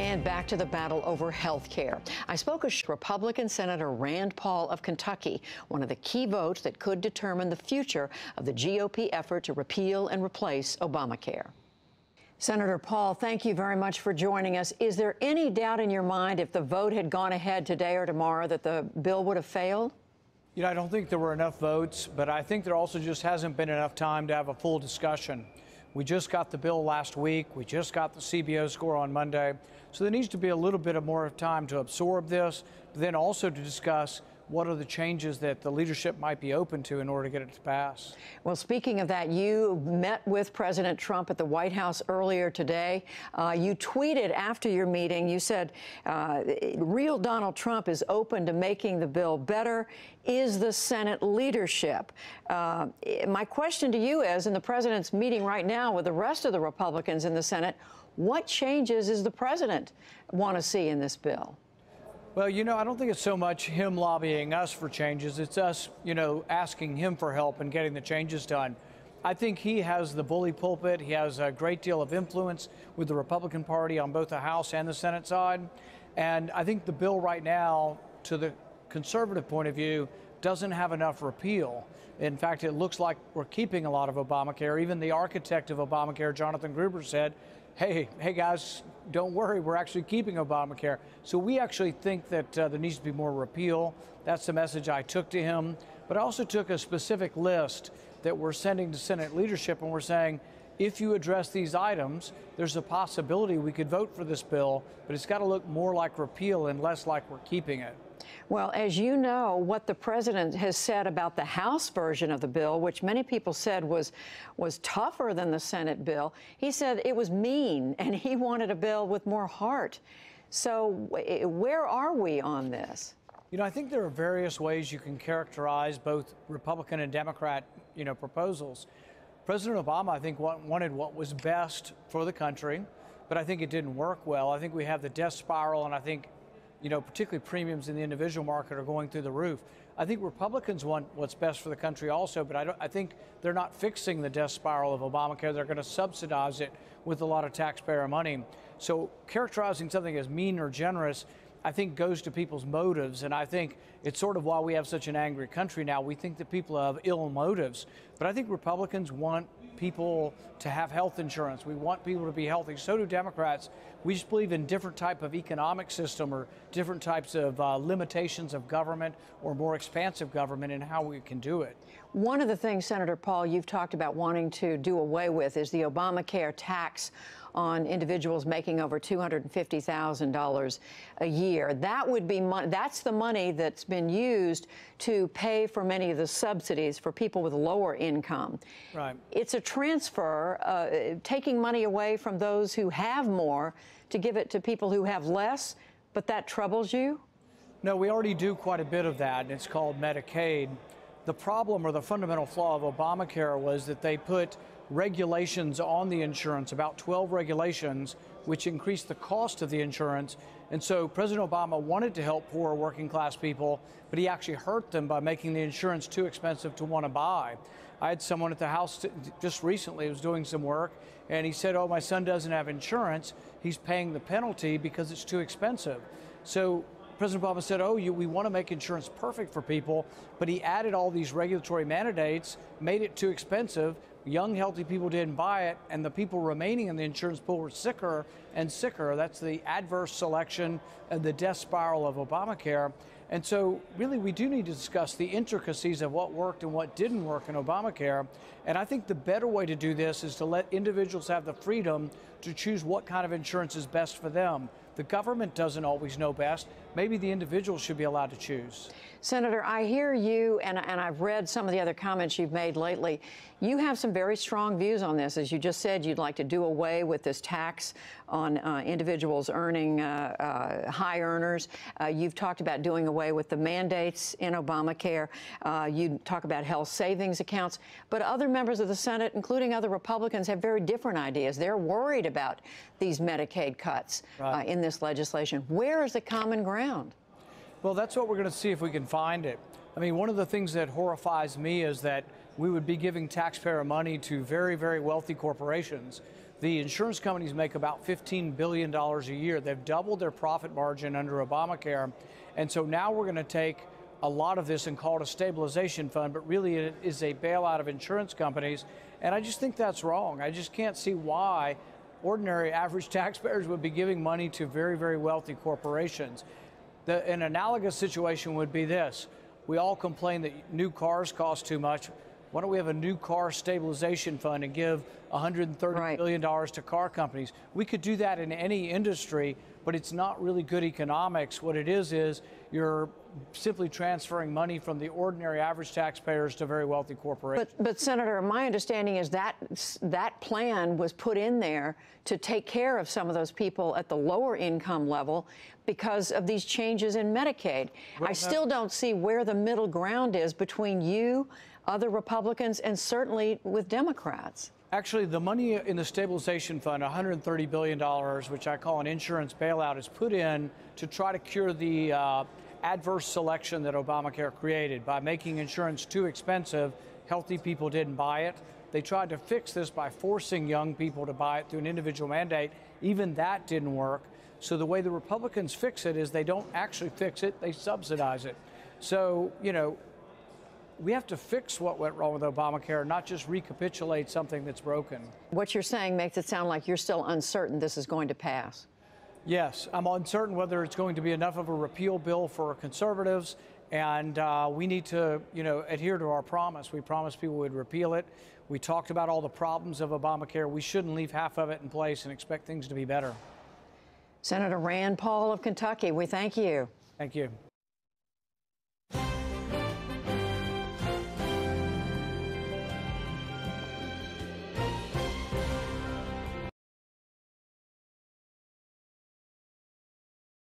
And back to the battle over health care. I spoke with Republican Senator Rand Paul of Kentucky, one of the key votes that could determine the future of the GOP effort to repeal and replace Obamacare. Senator Paul, thank you very much for joining us. Is there any doubt in your mind if the vote had gone ahead today or tomorrow that the bill would have failed? You know, I don't think there were enough votes, but I think there also just hasn't been enough time to have a full discussion. We just got the bill last week. We just got the CBO score on Monday. So there needs to be a little bit of more time to absorb this, but then also to discuss what are the changes that the leadership might be open to in order to get it to pass. Well, speaking of that, you met with President Trump at the White House earlier today. You tweeted after your meeting, you said, real Donald Trump is open to making the bill better. Is the Senate leadership? My question to you is, in the president's meeting right now with the rest of the Republicans in the Senate, what changes does the president want to see in this bill? Well, you know, I don't think it's so much him lobbying us for changes. It's us, you know, asking him for help and getting the changes done. I think he has the bully pulpit. He has a great deal of influence with the Republican Party on both the House and the Senate side. And I think the bill right now, to the conservative point of view, doesn't have enough repeal. In fact, it looks like we're keeping a lot of Obamacare. Even the architect of Obamacare, Jonathan Gruber, said, hey guys, don't worry, we're actually keeping Obamacare. So we actually think that there needs to be more repeal. That's the message I took to him. But I also took a specific list that we're sending to Senate leadership, and we're saying, if you address these items, there's a possibility we could vote for this bill, but it's got to look more like repeal and less like we're keeping it. Well, as you know, what the president has said about the House version of the bill, which many people said was tougher than the Senate bill, he said it was mean and he wanted a bill with more heart. So where are we on this? You know, I think there are various ways you can characterize both Republican and Democrat, you know, proposals. President Obama, I think, wanted what was best for the country, but I think it didn't work well. I think we have the death spiral, and I think, you know, particularly premiums in the individual market are going through the roof. I think Republicans want what's best for the country also, but I think they're not fixing the death spiral of Obamacare. They're going to subsidize it with a lot of taxpayer money. So characterizing something as mean or generous, I think, goes to people's motives. And I think it's sort of why we have such an angry country now. We think that people have ill motives. But I think Republicans want people to have health insurance. We want people to be healthy. So do Democrats. We just believe in different type of economic system or different types of limitations of government or more expansive government and how we can do it. One of the things, Senator Paul, you've talked about wanting to do away with is the Obamacare tax on individuals making over $250,000 a year. That would be that's the money that's been used to pay for many of the subsidies for people with lower income. Right. It's a transfer, taking money away from those who have more to give it to people who have less, but that troubles you? No, we already do quite a bit of that, and it's called Medicaid. The problem or the fundamental flaw of Obamacare was that they put regulations on the insurance, about 12 regulations, which increased the cost of the insurance. And so President Obama wanted to help poor working class people, but he actually hurt them by making the insurance too expensive to want to buy. I had someone at the house just recently who was doing some work, and he said, oh, my son doesn't have insurance. He's paying the penalty because it's too expensive. So President Obama said, oh, we want to make insurance perfect for people, but he added all these regulatory mandates, made it too expensive. Young, healthy people didn't buy it, and the people remaining in the insurance pool were sicker and sicker. That's the adverse selection and the death spiral of Obamacare. And so really we do need to discuss the intricacies of what worked and what didn't work in Obamacare. And I think the better way to do this is to let individuals have the freedom to choose what kind of insurance is best for them. The government doesn't always know best. Maybe the individual should be allowed to choose. Senator, I hear you, and I've read some of the other comments you've made lately. You have some very strong views on this. As you just said, you'd like to do away with this tax on individuals earning high earners. You've talked about doing away with the mandates in Obamacare. You talk about health savings accounts. But other members of the Senate, including other Republicans, have very different ideas. They're worried about these Medicaid cuts in this legislation. Where is the common ground? Well, that's what we're going to see if we can find it. I mean, one of the things that horrifies me is that we would be giving taxpayer money to very, very wealthy corporations The insurance companies make about $15 billion a year. They've doubled their profit margin under Obamacare. And so now we're going to take a lot of this and call it a stabilization fund, but really it is a bailout of insurance companies. And I just think that's wrong. I just can't see why ordinary average taxpayers would be giving money to very, very wealthy corporations. An analogous situation would be this. We all complain that new cars cost too much. Why don't we have a new car stabilization fund and give $130 billion to car companies? We could do that in any industry, but it's not really good economics. What it is you're simply transferring money from the ordinary average taxpayers to very wealthy corporations. But Senator, my understanding is that that plan was put in there to take care of some of those people at the lower income level because of these changes in Medicaid. I still don't see where the middle ground is between you, other Republicans, and certainly with Democrats. Actually, the money in the stabilization fund, $130 billion, which I call an insurance bailout, is put in to try to cure the adverse selection that Obamacare created. By making insurance too expensive, healthy people didn't buy it. They tried to fix this by forcing young people to buy it through an individual mandate. Even that didn't work. So the way the Republicans fix it is they don't actually fix it, they subsidize it. So, you know, we have to fix what went wrong with Obamacare, not just recapitulate something that's broken. What you're saying makes it sound like you're still uncertain this is going to pass. Yes, I'm uncertain whether it's going to be enough of a repeal bill for conservatives, and we need to, adhere to our promise. We promised people we'd repeal it. We talked about all the problems of Obamacare. We shouldn't leave half of it in place and expect things to be better. Senator Rand Paul of Kentucky, we thank you. Thank you.